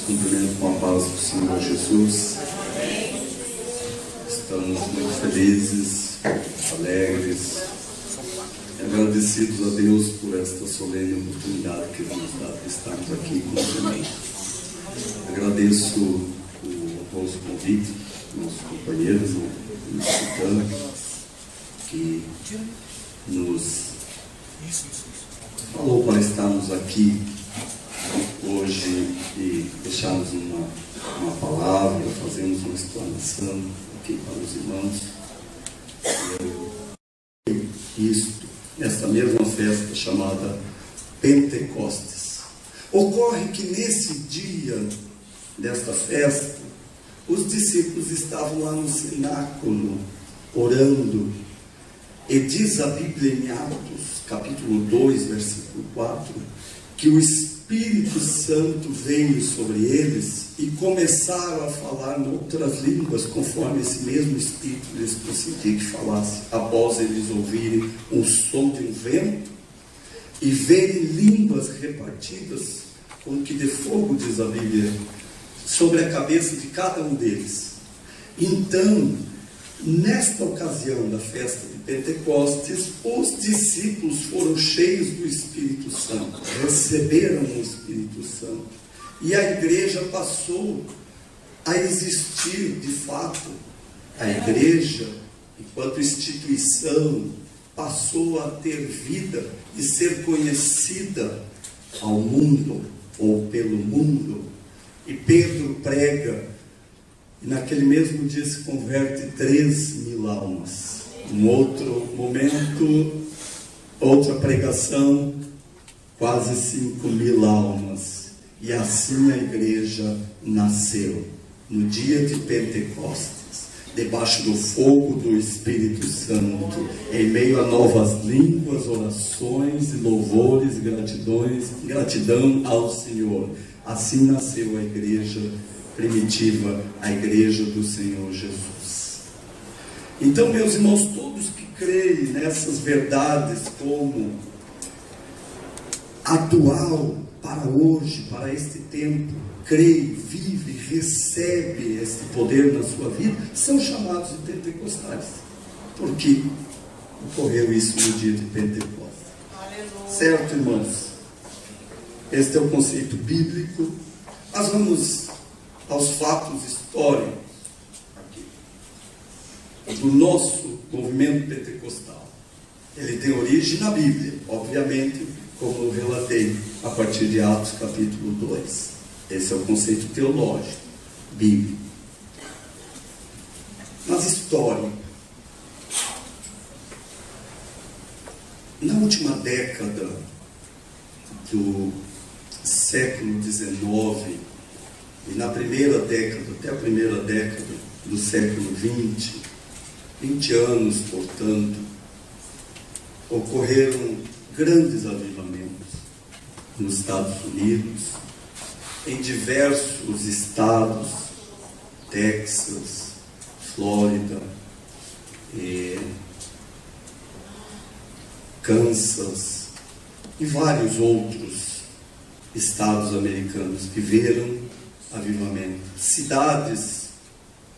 cumprimento com a paz do Senhor Jesus. Estamos muito felizes, alegres, agradecidos a Deus por esta solene oportunidade que nos dá de estarmos aqui com os irmãos. Agradeço o vosso convite, nossos companheiros, nos escutando, que nos falou para estarmos aqui hoje e deixarmos uma palavra, fazermos uma explanação aqui para os irmãos. Nesta mesma festa chamada Pentecostes. Ocorre que nesse dia desta festa, os discípulos estavam lá no cenáculo, orando, e diz a Bíblia em Atos, capítulo 2, versículo 4, que o Espírito Santo veio sobre eles e começaram a falar em outras línguas, conforme esse mesmo Espírito lhes concedia que falasse, após eles ouvirem um som de um vento e verem línguas repartidas, como que de fogo, diz a Bíblia, sobre a cabeça de cada um deles. Então, nesta ocasião da festa de Pentecostes, os discípulos foram cheios do Espírito Santo, receberam o Espírito Santo, e a igreja passou a existir de fato. A igreja, enquanto instituição, passou a ter vida e ser conhecida ao mundo, ou pelo mundo. E Pedro prega, e naquele mesmo dia se converte 3.000 almas. Um outro momento, outra pregação, quase 5.000 almas. E assim a igreja nasceu, no dia de Pentecostes, debaixo do fogo do Espírito Santo, em meio a novas línguas, orações, louvores, gratidão ao Senhor. Assim nasceu a igreja primitiva, a igreja do Senhor Jesus. Então, meus irmãos, todos que creem nessas verdades como atual para hoje, para este tempo, crê, vive, recebe este poder na sua vida, são chamados de pentecostais. Porque ocorreu isso no dia de Pentecostes. Aleluia. Certo, irmãos? Este é o conceito bíblico. Nós vamos aos fatos históricos aqui do nosso movimento pentecostal. Ele tem origem na Bíblia, obviamente, como eu relatei, a partir de Atos capítulo 2. Esse é o conceito teológico, bíblico. Mas histórico. Na última década do século XIX e na primeira década, até a primeira década do século XX, 20 anos, portanto, ocorreram grandes avivamentos nos Estados Unidos, em diversos estados, Texas, Flórida, Kansas e vários outros estados americanos viveram avivamento. Cidades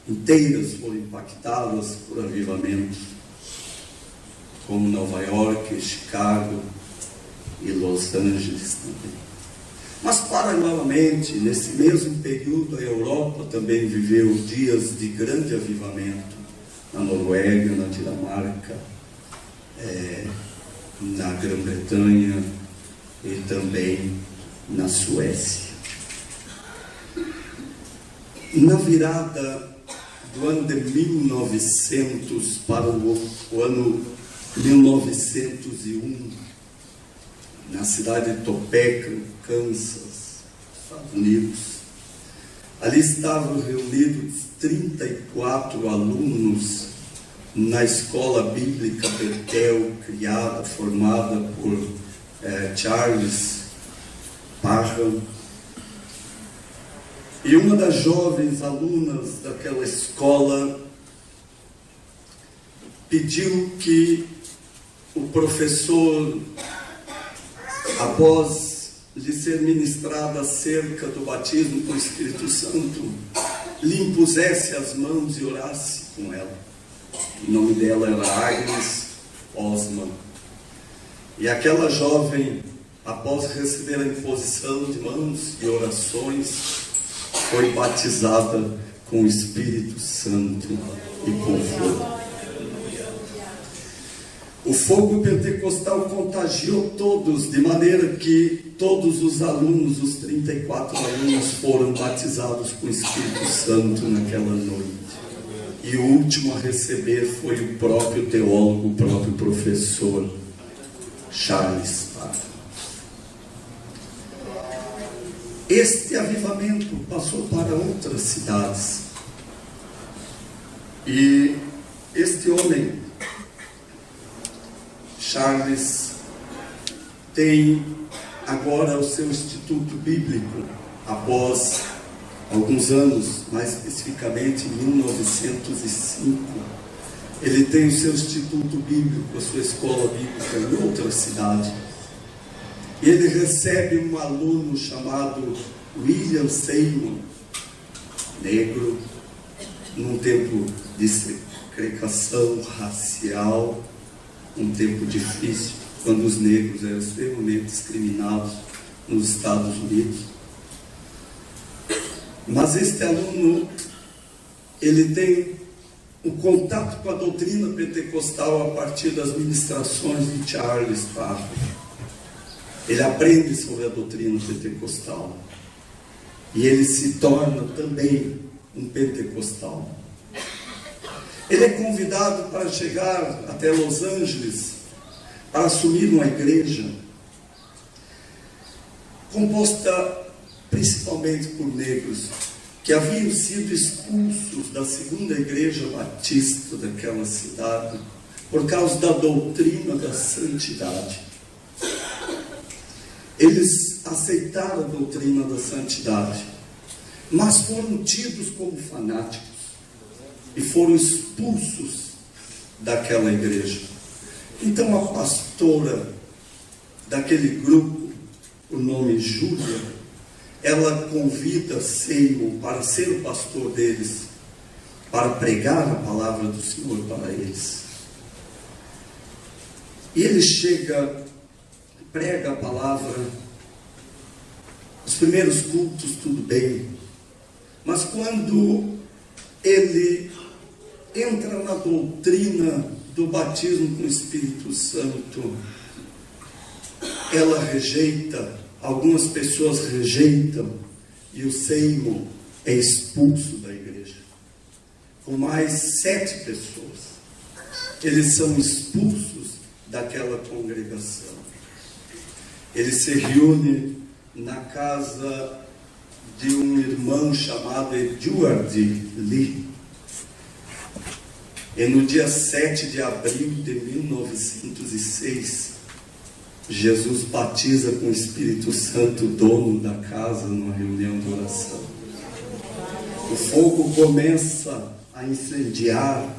inteiras foram impactadas por avivamentos, como Nova York, Chicago e Los Angeles também. Mas, paralelamente, nesse mesmo período, a Europa também viveu dias de grande avivamento, na Noruega, na Dinamarca, na Grã-Bretanha e também na Suécia. Na virada do ano de 1900 para o ano 1901, na cidade de Topeka, Kansas, Estados Unidos, ali estavam reunidos 34 alunos na escola bíblica Bethel, formada por Charles Parham. E uma das jovens alunas daquela escola pediu que o professor, após de ser ministrada acerca do batismo com o Espírito Santo, lhe impusesse as mãos e orasse com ela. O nome dela era Agnes Osman. E aquela jovem, após receber a imposição de mãos e orações, foi batizada com o Espírito Santo e com fogo. O fogo pentecostal contagiou todos, de maneira que todos os alunos, os 34 alunos, foram batizados com o Espírito Santo naquela noite. E o último a receber foi o próprio teólogo, o próprio professor Charles Parham. Este avivamento passou para outras cidades. E este homem, Charles, tem agora o seu instituto bíblico, após alguns anos, mais especificamente em 1905, ele tem o seu instituto bíblico, a sua escola bíblica em outra cidade. E ele recebe um aluno chamado William Seymour, negro, num tempo de segregação racial, um tempo difícil, quando os negros eram extremamente discriminados nos Estados Unidos. Mas este aluno, ele tem o contato com a doutrina pentecostal a partir das ministrações de Charles Parham. Ele aprende sobre a doutrina pentecostal e ele se torna também um pentecostal. Ele é convidado para chegar até Los Angeles para assumir uma igreja composta principalmente por negros que haviam sido expulsos da segunda igreja batista daquela cidade por causa da doutrina da santidade. Eles aceitaram a doutrina da santidade, mas foram tidos como fanáticos e foram expulsos daquela igreja. Então a pastora daquele grupo, o nome Júlia, ela convida Seymour para ser o pastor deles, para pregar a palavra do Senhor para eles. E ele chega, prega a palavra. Os primeiros cultos tudo bem, mas quando ele entra na doutrina do batismo com o Espírito Santo, ela rejeita, algumas pessoas rejeitam, e o Seymour é expulso da igreja, com mais 7 pessoas. Eles são expulsos daquela congregação. Ele se reúne na casa de um irmão chamado Edward Lee. E no dia 7 de abril de 1906, Jesus batiza com o Espírito Santo o dono da casa numa reunião de oração. O fogo começa a incendiar,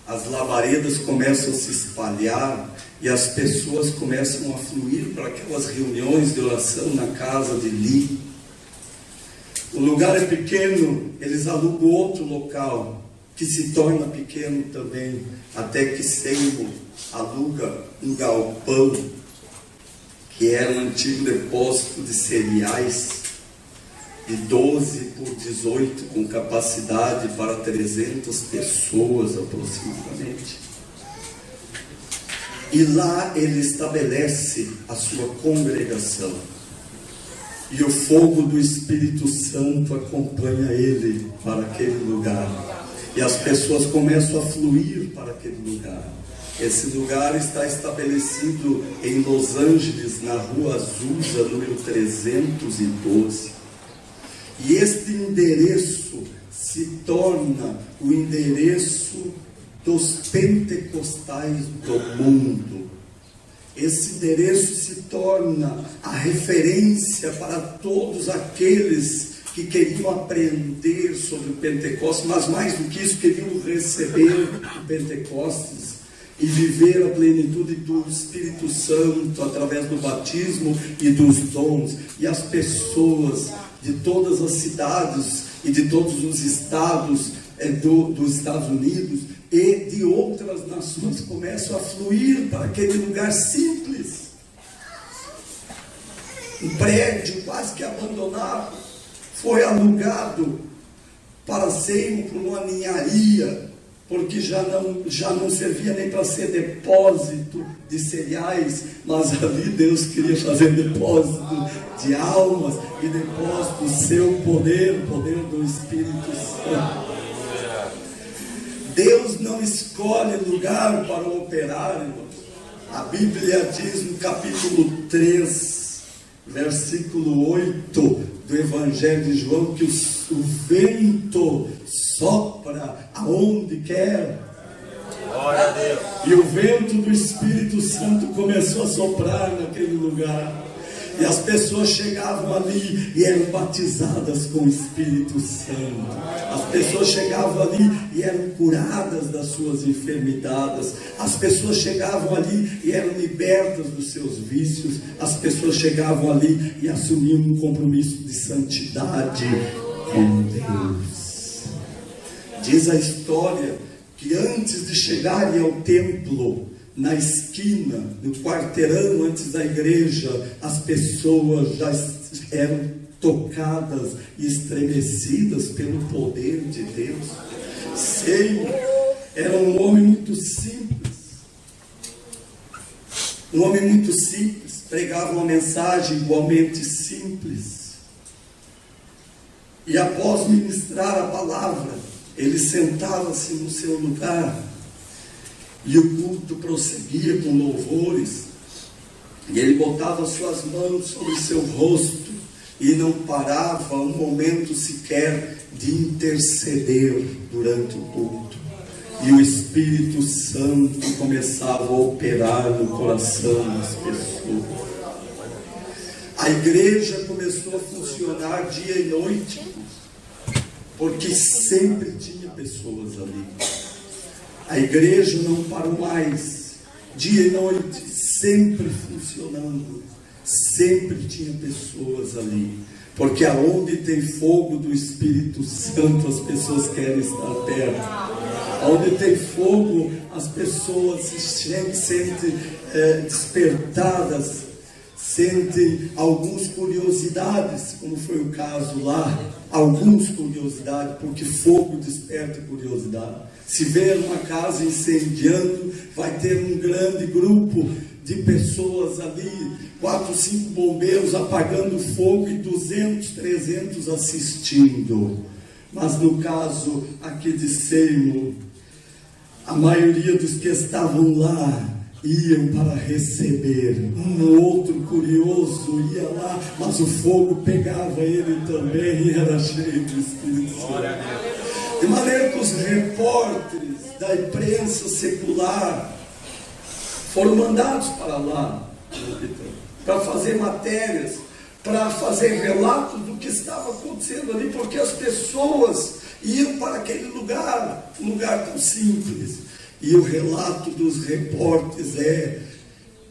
as labaredas começam a se espalhar e as pessoas começam a fluir para aquelas reuniões de oração na casa de Lee. O lugar é pequeno, eles alugam outro local, que se torna pequeno também, até que Seymour aluga um galpão, que era um antigo depósito de cereais, de 12 por 18, com capacidade para 300 pessoas aproximadamente. E lá ele estabelece a sua congregação. E o fogo do Espírito Santo acompanha ele para aquele lugar. E as pessoas começam a fluir para aquele lugar. Esse lugar está estabelecido em Los Angeles, na Rua Azusa, número 312. E este endereço se torna o endereço dos pentecostais do mundo. Esse endereço se torna a referência para todos aqueles que queriam aprender sobre o Pentecostes, mas mais do que isso, queriam receber o Pentecostes. e viver a plenitude do Espírito Santo através do batismo e dos dons. E as pessoas de todas as cidades e de todos os estados dos Estados Unidos e de outras nações começam a fluir para aquele lugar simples. Um prédio quase que abandonado foi alugado para sempre uma ninharia, porque já não servia nem para ser depósito de cereais, mas ali Deus queria fazer depósito de almas e depósito do seu poder, o poder do Espírito Santo. Deus não escolhe lugar para operar, irmãos. A Bíblia diz no capítulo 3, versículo 8 do Evangelho de João, que o vento sopra aonde quer. Glória a Deus. E o vento do Espírito Santo começou a soprar naquele lugar. E as pessoas chegavam ali e eram batizadas com o Espírito Santo. As pessoas chegavam ali e eram curadas das suas enfermidades. As pessoas chegavam ali e eram libertas dos seus vícios. As pessoas chegavam ali e assumiam um compromisso de santidade com Deus. Diz a história que antes de chegarem ao templo, na esquina, no quarteirão antes da igreja, as pessoas já eram tocadas e estremecidas pelo poder de Deus. Sei, era um homem muito simples. Um homem muito simples, pregava uma mensagem igualmente simples. E após ministrar a palavra, ele sentava-se no seu lugar. E o culto prosseguia com louvores, e ele botava suas mãos sobre seu rosto, e não parava um momento sequer de interceder durante o culto. E o Espírito Santo começava a operar no coração das pessoas. A igreja começou a funcionar dia e noite, porque sempre tinha pessoas ali. A igreja não parou mais, dia e noite, sempre funcionando, sempre tinha pessoas ali, porque aonde tem fogo do Espírito Santo, as pessoas querem estar perto. Aonde tem fogo, as pessoas se sentem despertadas, sentem algumas curiosidades, como foi o caso lá, algumas curiosidades, porque fogo desperta curiosidade. Se ver uma casa incendiando, vai ter um grande grupo de pessoas ali, 4, 5 bombeiros apagando fogo e 200, 300 assistindo. Mas no caso aqui de Seymour, a maioria dos que estavam lá iam para receber. Um outro curioso ia lá, mas o fogo pegava ele também e era cheio do Espírito Santo. De maneira que os repórteres da imprensa secular foram mandados para lá, para fazer matérias, para fazer relatos do que estava acontecendo ali, porque as pessoas iam para aquele lugar, um lugar tão simples. E o relato dos repórteres é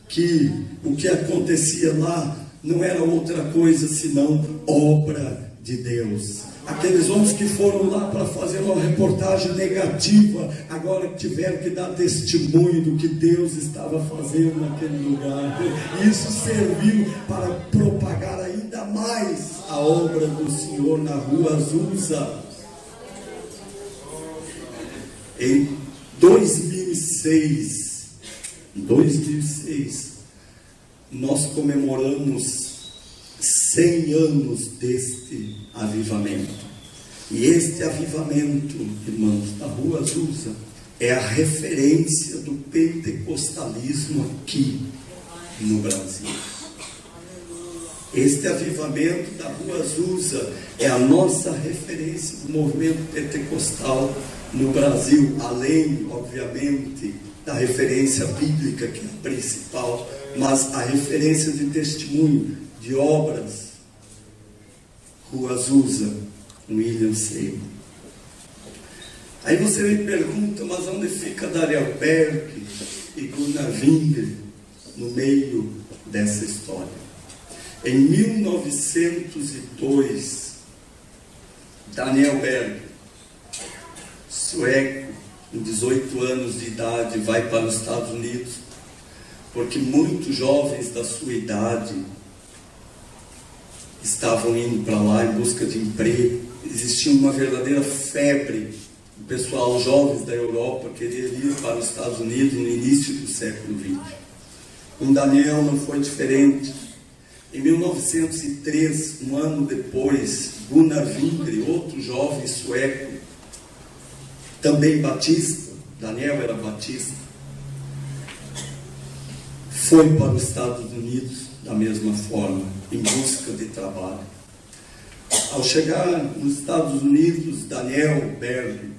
que o que acontecia lá não era outra coisa senão obra de Deus. Aqueles homens que foram lá para fazer uma reportagem negativa, agora tiveram que dar testemunho do que Deus estava fazendo naquele lugar. E isso serviu para propagar ainda mais a obra do Senhor na Rua Azusa. Em 2006, nós comemoramos 100 anos deste avivamento. E este avivamento, irmãos, da Rua Azusa, é a referência do pentecostalismo aqui no Brasil. Este avivamento da Rua Azusa é a nossa referência do movimento pentecostal no Brasil, além, obviamente, da referência bíblica, que é a principal, mas a referência de testemunho, de obras. Rua Azusa, William Seymour. Aí você me pergunta, mas onde fica Daniel Berg e Gunnar Wingre no meio dessa história? Em 1902, Daniel Berg, sueco, com 18 anos de idade, vai para os Estados Unidos, porque muitos jovens da sua idade estavam indo para lá em busca de emprego. Existia uma verdadeira febre. O pessoal, jovens da Europa, queria ir para os Estados Unidos no início do século XX. Com Daniel não foi diferente. Em 1903, um ano depois, Gunnar Wingre, outro jovem sueco, também batista, Daniel era batista, foi para os Estados Unidos da mesma forma, em busca de trabalho. Ao chegar nos Estados Unidos, Daniel Berg,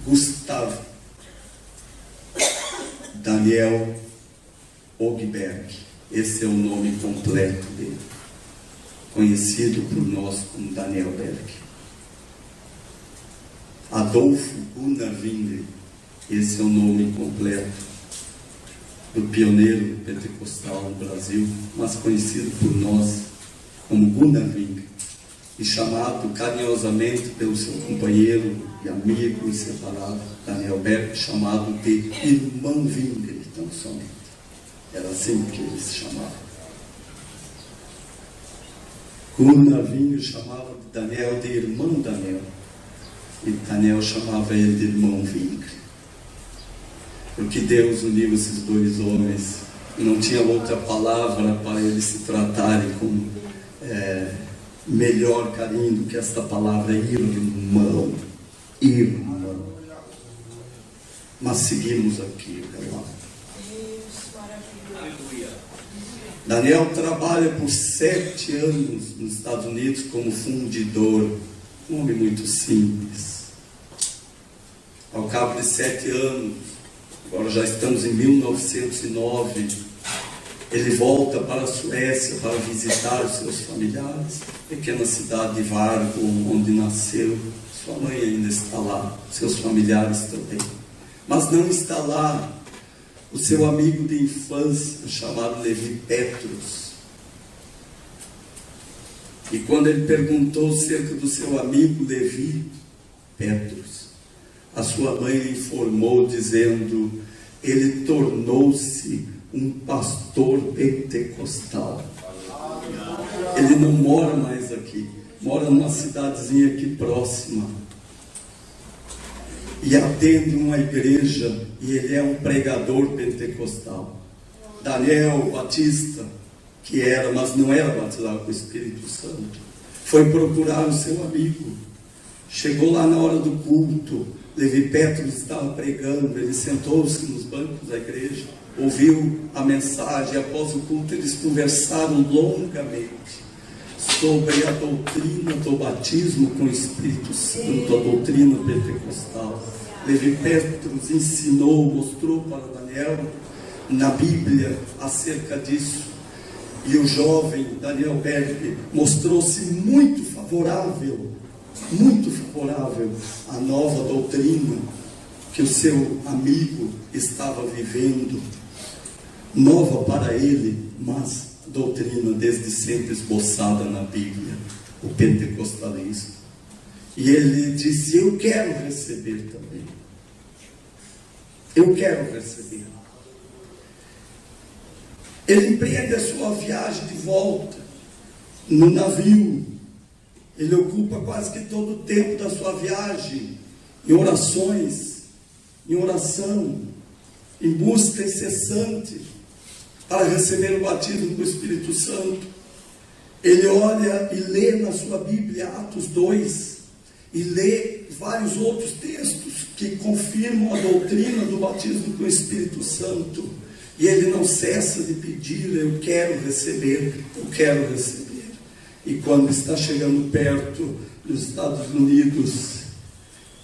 Gustav Daniel Ogberg, esse é o nome completo dele, conhecido por nós como Daniel Berg. Adolfo Gunnar Wingre, esse é o nome completo do pioneiro pentecostal no Brasil, mas conhecido por nós como Gunnar Wingre, e chamado carinhosamente pelo seu companheiro e amigo inseparável, Daniel Berg, chamado de Irmão Wingre, tão somente. Era assim que ele se chamava. Gunnar Wingre chamava Daniel de Irmão Daniel, e Daniel chamava ele de Irmão Wingre, porque Deus uniu esses dois homens, e não tinha outra palavra para eles se tratarem com melhor carinho do que esta palavra irmão, irmão. Mas seguimos aqui, relato. Daniel trabalha por 7 anos nos Estados Unidos como fundidor, um homem muito simples. Ao cabo de 7 anos, agora já estamos em 1909, ele volta para a Suécia para visitar os seus familiares, pequena cidade de Vargo, onde nasceu. Sua mãe ainda está lá, seus familiares também. Mas não está lá o seu amigo de infância, chamado Levi Petrus. E quando ele perguntou acerca do seu amigo Levi Petrus, a sua mãe lhe informou, dizendo: ele tornou-se um pastor pentecostal. Ele não mora mais aqui, mora numa cidadezinha aqui próxima, e atende uma igreja, e ele é um pregador pentecostal. Daniel Batista, que era, mas não era batizado com o Espírito Santo, foi procurar o seu amigo. Chegou lá na hora do culto, Levi Petrus estava pregando, ele sentou-se nos bancos da igreja, ouviu a mensagem, e após o culto eles conversaram longamente sobre a doutrina do batismo com o Espírito Santo, a doutrina pentecostal. Levi Petrus ensinou, mostrou para Daniel na Bíblia acerca disso, e o jovem Daniel Berg mostrou-se muito favorável à nova doutrina que o seu amigo estava vivendo, nova para ele, mas doutrina desde sempre esboçada na Bíblia, o pentecostalismo. E ele disse: eu quero receber também, eu quero receber. Ele empreende a sua viagem de volta no navio. Ele ocupa quase que todo o tempo da sua viagem em orações, em oração, em busca incessante para receber o batismo do Espírito Santo. Ele olha e lê na sua Bíblia Atos 2, e lê vários outros textos que confirmam a doutrina do batismo com o Espírito Santo, e ele não cessa de pedir: eu quero receber, eu quero receber. E quando está chegando perto dos Estados Unidos,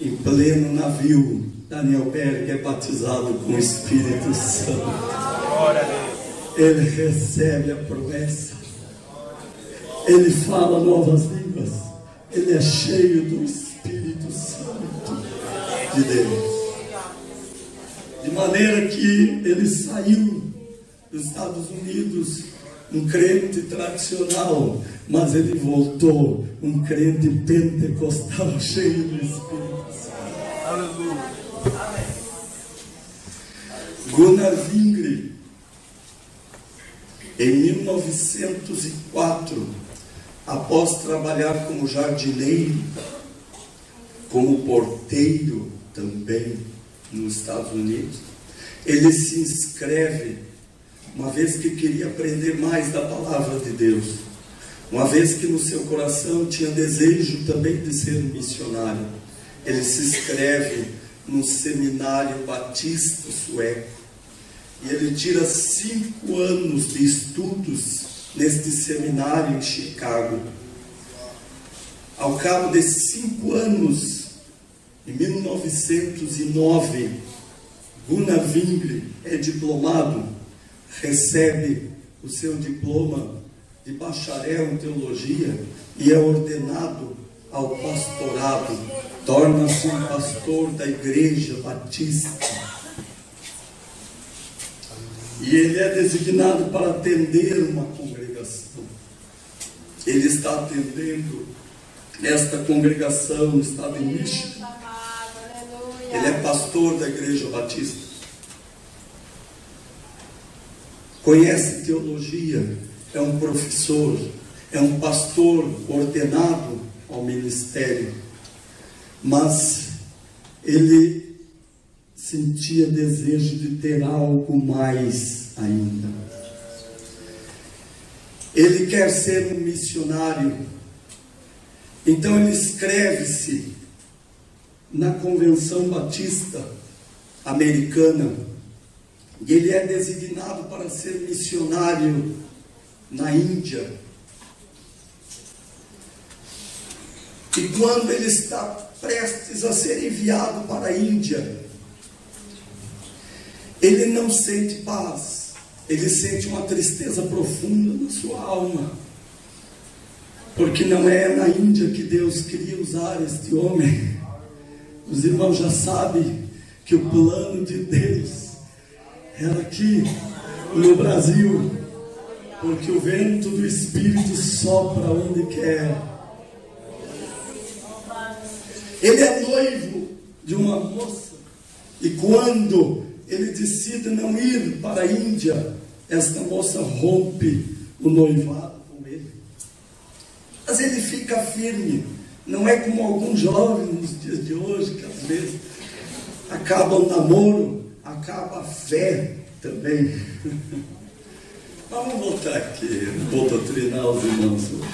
em pleno navio, Daniel Berg é batizado com o Espírito Santo. Ele recebe a promessa, ele fala novas línguas, ele é cheio do Espírito Santo. de Deus. De maneira que ele saiu dos Estados Unidos um crente tradicional, mas ele voltou um crente pentecostal cheio do Espírito Santo. Aleluia. Gunnar Wingre, em 1904, após trabalhar como jardineiro, como porteiro também nos Estados Unidos, ele se inscreve, uma vez que queria aprender mais da palavra de Deus, uma vez que no seu coração tinha desejo também de ser um missionário. Ele se inscreve no seminário batista sueco, e ele tira 5 anos de estudos neste seminário em Chicago. Ao cabo de 5 anos, em 1909, Gunnar Wingre é diplomado, recebe o seu diploma de bacharel em teologia e é ordenado ao pastorado, torna-se um pastor da Igreja Batista. E ele é designado para atender uma congregação. Ele está atendendo esta congregação no estado de Michigan. Ele é pastor da Igreja Batista. Conhece teologia, é um professor, é um pastor ordenado ao ministério. Mas ele sentia desejo de ter algo mais ainda. Ele quer ser um missionário. Então ele inscreve-se na Convenção Batista Americana e ele é designado para ser missionário na Índia. E quando ele está prestes a ser enviado para a Índia, ele não sente paz, ele sente uma tristeza profunda na sua alma, porque não é na Índia que Deus queria usar este homem. Os irmãos já sabem que o plano de Deus era aqui no Brasil, porque o vento do Espírito sopra onde quer. Ele é noivo de uma moça, e quando ele decide não ir para a Índia, esta moça rompe o noivado com ele. Mas ele fica firme. Não é como alguns jovens nos dias de hoje, que às vezes acaba o namoro, acaba a fé também. Mas vamos voltar aqui, vou doutrinar os irmãos hoje.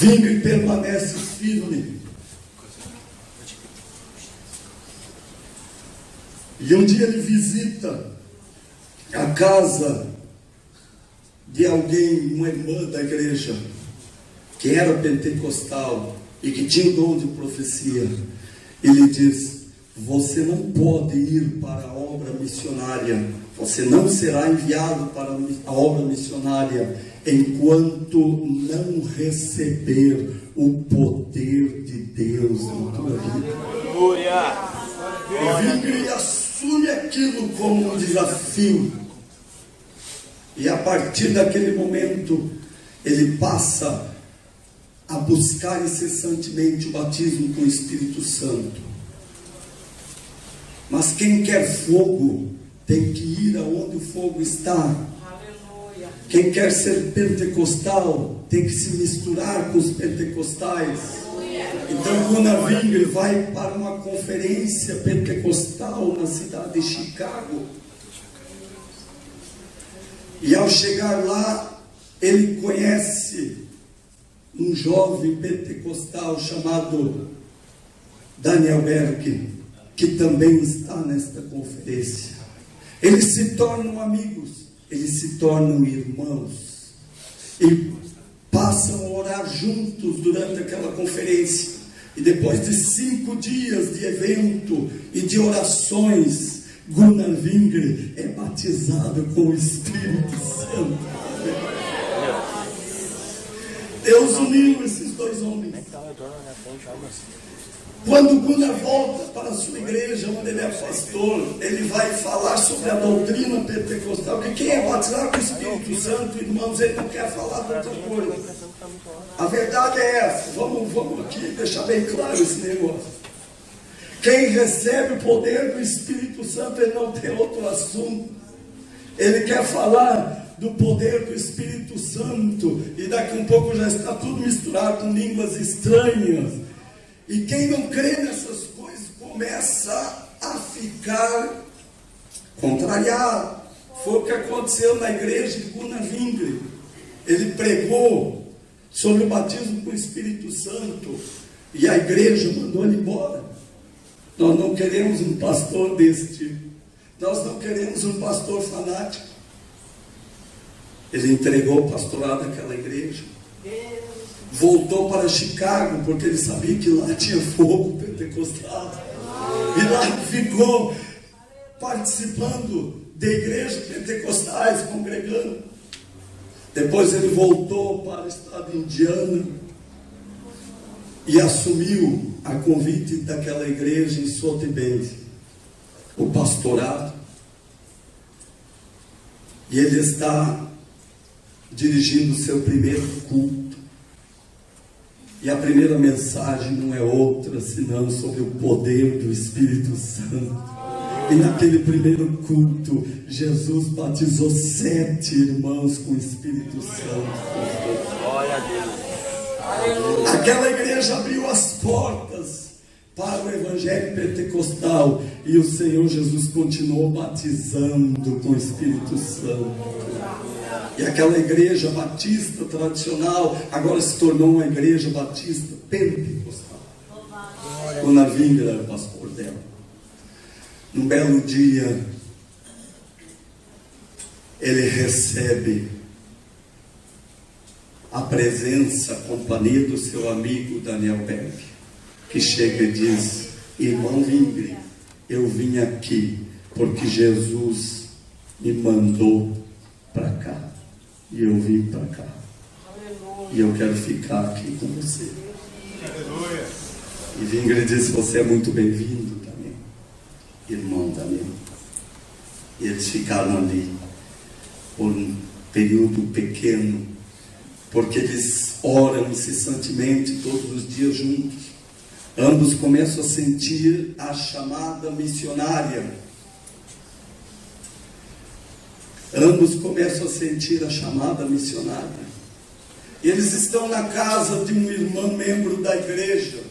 Wingre permanece firme. E um dia ele visita a casa de alguém, uma irmã da igreja, que era pentecostal e que tinha o dom de profecia. Ele diz: você não pode ir para a obra missionária, você não será enviado para a obra missionária enquanto não receber o poder de Deus na tua vida. E Wingre assume aquilo como um desafio, e a partir daquele momento ele passa a buscar incessantemente o batismo com o Espírito Santo. Mas quem quer fogo tem que ir aonde o fogo está. Aleluia. Quem quer ser pentecostal tem que se misturar com os pentecostais. Então Gunnar Wingre vai para uma conferência pentecostal na cidade de Chicago. E ao chegar lá, ele conhece um jovem pentecostal chamado Daniel Berg, que também está nesta conferência. Eles se tornam amigos, eles se tornam irmãos e passam a orar juntos durante aquela conferência. E depois de 5 dias de evento e de orações, Gunnar Wingre é batizado com o Espírito Santo. Deus uniu esses dois homens. Quando Gunnar volta para a sua igreja, onde ele é pastor, ele vai falar sobre a doutrina pentecostal, que quem é batizado com o Espírito Santo, irmãos, ele não quer falar de outra coisa. A verdade é essa. Vamos aqui deixar bem claro esse negócio. Quem recebe o poder do Espírito Santo, ele não tem outro assunto. Ele quer falar do poder do Espírito Santo, e daqui um pouco já está tudo misturado com línguas estranhas. E quem não crê nessas coisas começa a ficar contrariado. Foi o que aconteceu na igreja de Gunnar Wingre. Ele pregou sobre o batismo com o Espírito Santo e a igreja mandou ele embora. Nós não queremos um pastor desse tipo. Nós não queremos um pastor fanático. Ele entregou o pastorado daquela igreja. Voltou para Chicago, porque ele sabia que lá tinha fogo pentecostal. E lá ficou participando de igrejas pentecostais, congregando. Depois ele voltou para o estado de Indiana e assumiu a convite daquela igreja em South Bend, o pastorado. E ele está dirigindo o seu primeiro culto. E a primeira mensagem não é outra senão sobre o poder do Espírito Santo. E naquele primeiro culto, Jesus batizou 7 irmãos com o Espírito Santo. Glória a Deus. Aquela igreja abriu as portas para o evangelho pentecostal, e o Senhor Jesus continuou batizando com o Espírito Santo. E aquela igreja batista tradicional agora se tornou uma igreja batista pentecostal. Gunnar Wingre era o pastor dela. Num belo dia, ele recebe a presença, a companhia do seu amigo Daniel Berg, que chega e diz: irmão Wingre, eu vim aqui porque Jesus me mandou para cá. E eu vim para cá. E eu quero ficar aqui com você. Aleluia. E Wingre disse: você é muito bem-vindo também, irmão Daniel. E eles ficaram ali por um período pequeno, porque eles oram incessantemente todos os dias juntos. Ambos começam a sentir a chamada missionária. Ambos começam a sentir a chamada missionária. E eles estão na casa de um irmão membro da igreja,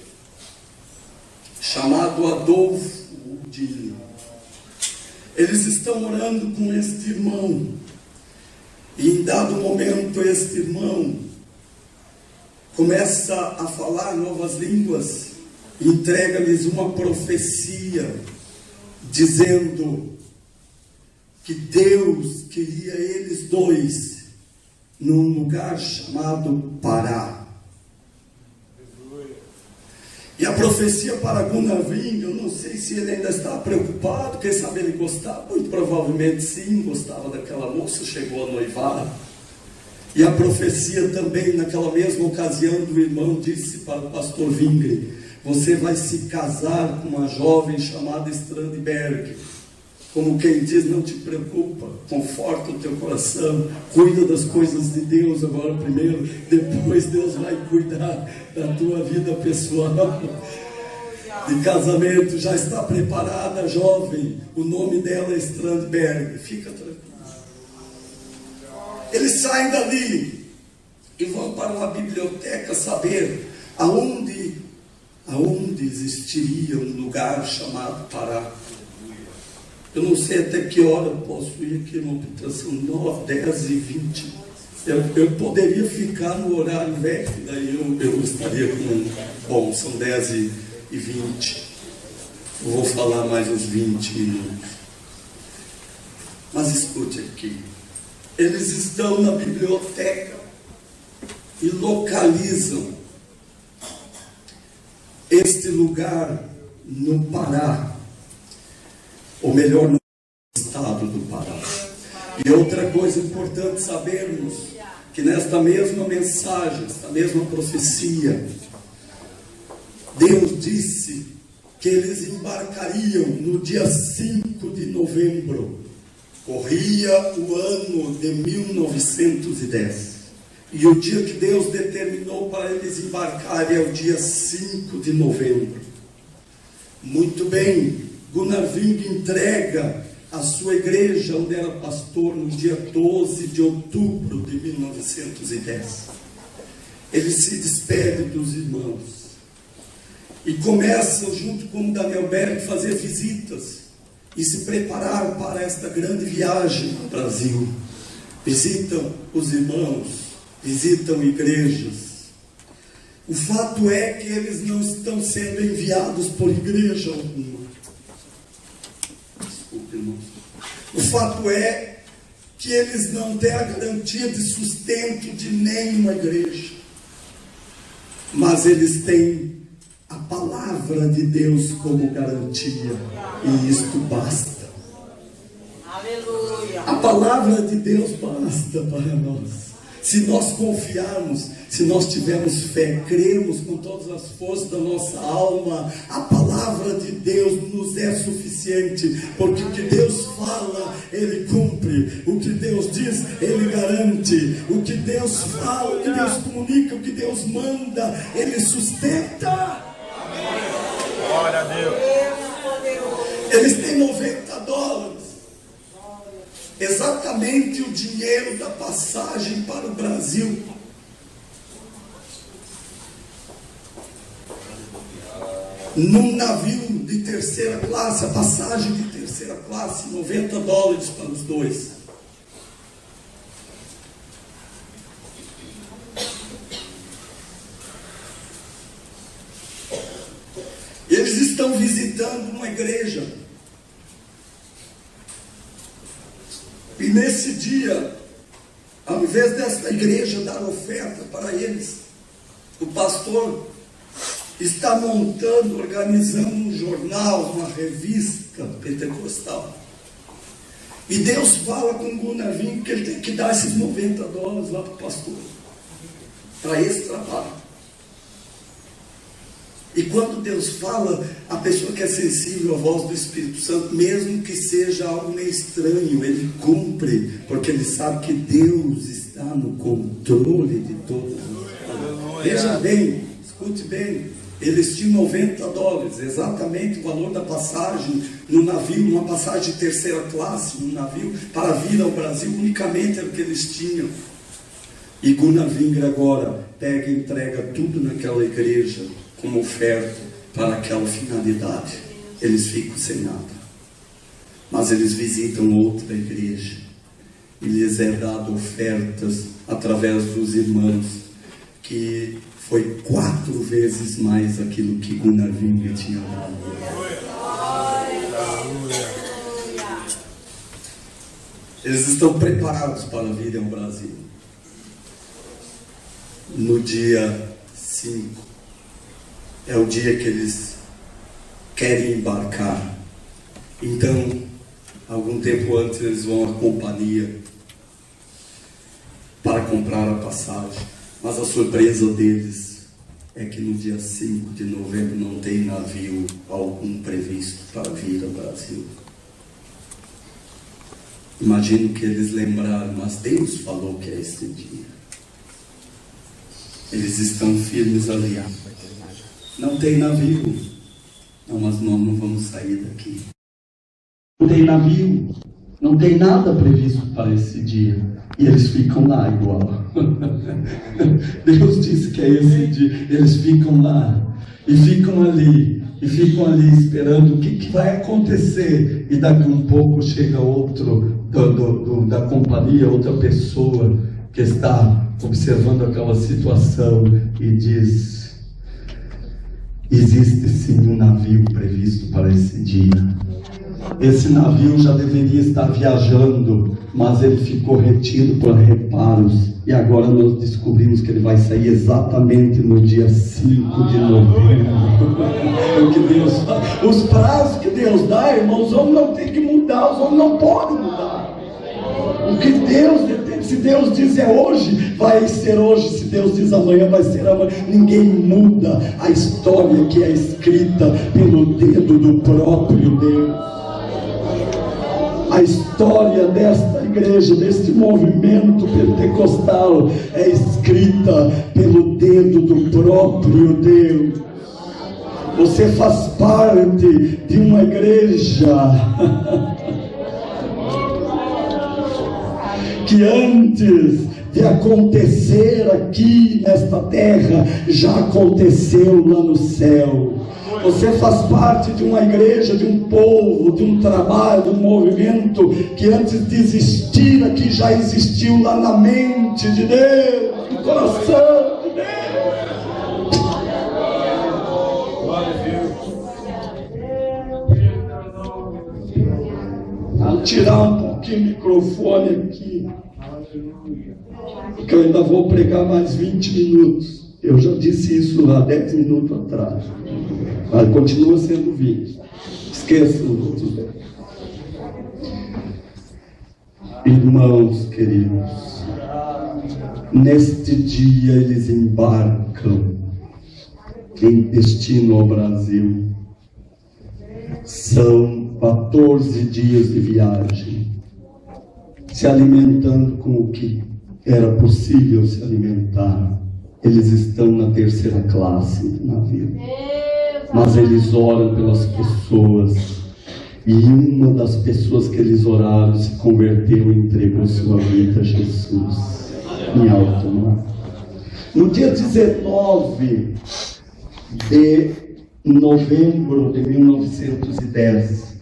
chamado Adolfo Udine. Eles estão orando com este irmão. E em dado momento, este irmão começa a falar novas línguas. Entrega-lhes uma profecia, dizendo que Deus queria eles dois num lugar chamado Pará. E a profecia para Gunnar Wingre, eu não sei se ele ainda está preocupado, quem sabe ele gostava, muito provavelmente sim, gostava daquela moça, chegou a noivar. E a profecia também, naquela mesma ocasião, do irmão disse para o pastor Wingre: você vai se casar com uma jovem chamada Strandberg. Como quem diz, não te preocupa, conforta o teu coração, cuida das coisas de Deus agora primeiro, depois Deus vai cuidar da tua vida pessoal. De casamento, já está preparada a jovem, o nome dela é Strandberg, fica tranquilo. Eles saem dali e vão para uma biblioteca saber aonde existiria um lugar chamado Pará. Eu não sei até que hora eu posso ir aqui no são 9, 10 e 20. Eu poderia ficar no horário velho, daí eu estaria com... Bom, são 10 e 20. Eu vou falar mais uns 20 minutos. Mas escute aqui. Eles estão na biblioteca e localizam este lugar no Pará. Ou melhor, no estado do Pará. E outra coisa importante sabermos, que nesta mesma mensagem, esta mesma profecia, Deus disse que eles embarcariam no dia 5 de novembro. Corria o ano de 1910. E o dia que Deus determinou para eles embarcarem é o dia 5 de novembro. Muito bem, Gunnar Wing entrega a sua igreja, onde era pastor, no dia 12 de outubro de 1910. Ele se despede dos irmãos e começam, junto com Daniel Berg, fazer visitas e se preparar para esta grande viagem ao Brasil. Visitam os irmãos, visitam igrejas. O fato é que eles não estão sendo enviados por igreja alguma. Desculpe, irmãos. O fato é que eles não têm a garantia de sustento de nenhuma igreja. Mas eles têm a palavra de Deus como garantia. E isto basta. Aleluia. A palavra de Deus basta para nós. Se nós confiarmos, se nós tivermos fé, cremos com todas as forças da nossa alma, a palavra de Deus nos é suficiente, porque o que Deus fala, Ele cumpre, o que Deus diz, Ele garante, o que Deus fala, o que Deus comunica, o que Deus manda, Ele sustenta. Glória a Deus. Eles têm $90. Exatamente o dinheiro da passagem para o Brasil. Num navio de terceira classe, a passagem de terceira classe, $90 para os dois. Eles estão visitando uma igreja. E nesse dia, ao invés desta igreja dar oferta para eles, o pastor está montando, organizando um jornal, uma revista pentecostal. E Deus fala com Gunnar Wing que ele tem que dar esses $90 lá para o pastor, para esse trabalho. E quando Deus fala, a pessoa que é sensível à voz do Espírito Santo, mesmo que seja algo meio estranho, ele cumpre, porque ele sabe que Deus está no controle de todas as coisas. Veja bem, escute bem, eles tinham $90, exatamente o valor da passagem no navio, uma passagem de terceira classe no navio, para vir ao Brasil, unicamente era o que eles tinham. E Gunnar Wing agora pega e entrega tudo naquela igreja, como oferta para aquela finalidade. Eles ficam sem nada, mas eles visitam outra igreja e lhes é dado ofertas através dos irmãos, que foi 4 vezes mais aquilo que Gunnar Wing tinha dado. Eles estão preparados para vir ao Brasil. No dia 5 é o dia que eles querem embarcar. Então, algum tempo antes, eles vão à companhia para comprar a passagem. Mas a surpresa deles é que no dia 5 de novembro não tem navio algum previsto para vir ao Brasil. Imagino que eles lembraram, mas Deus falou que é este dia. Eles estão firmes ali. Não tem navio. Não, mas nós não vamos sair daqui. Não tem navio. Não tem nada previsto para esse dia. E eles ficam lá igual. Deus disse que é esse dia. Eles ficam lá. E ficam ali. E ficam ali esperando o que vai acontecer. E daqui um pouco chega outro da companhia, outra pessoa que está observando aquela situação e diz: existe sim um navio previsto para esse dia. Esse navio já deveria estar viajando, mas ele ficou retido por reparos. E agora nós descobrimos que ele vai sair exatamente no dia 5 de novembro. O que Deus faz, os prazos que Deus dá, irmãos, os homens não tem que mudar, os homens não podem mudar. O que Deus determina Se Deus diz é hoje, vai ser hoje. Se Deus diz amanhã, vai ser amanhã. Ninguém muda a história que é escrita pelo dedo do próprio Deus. A história desta igreja, deste movimento pentecostal, é escrita pelo dedo do próprio Deus. Você faz parte de uma igreja que antes de acontecer aqui nesta terra, já aconteceu lá no céu. Você faz parte de uma igreja, de um povo, de um trabalho, de um movimento que antes de existir aqui já existiu lá na mente de Deus, no coração de Deus. Vou tirar um pouquinho o microfone aqui, porque eu ainda vou pregar mais 20 minutos. Eu já disse isso há 10 minutos atrás, mas continua sendo 20. Esqueçam os outros 10. Irmãos queridos, neste dia eles embarcam em destino ao Brasil. São 14 dias de viagem, se alimentando com o que era possível se alimentar. Eles estão na terceira classe do navio, mas eles oram pelas pessoas, e uma das pessoas que eles oraram se converteu e entregou sua vida a Jesus em alto mar. No dia 19 de novembro de 1910,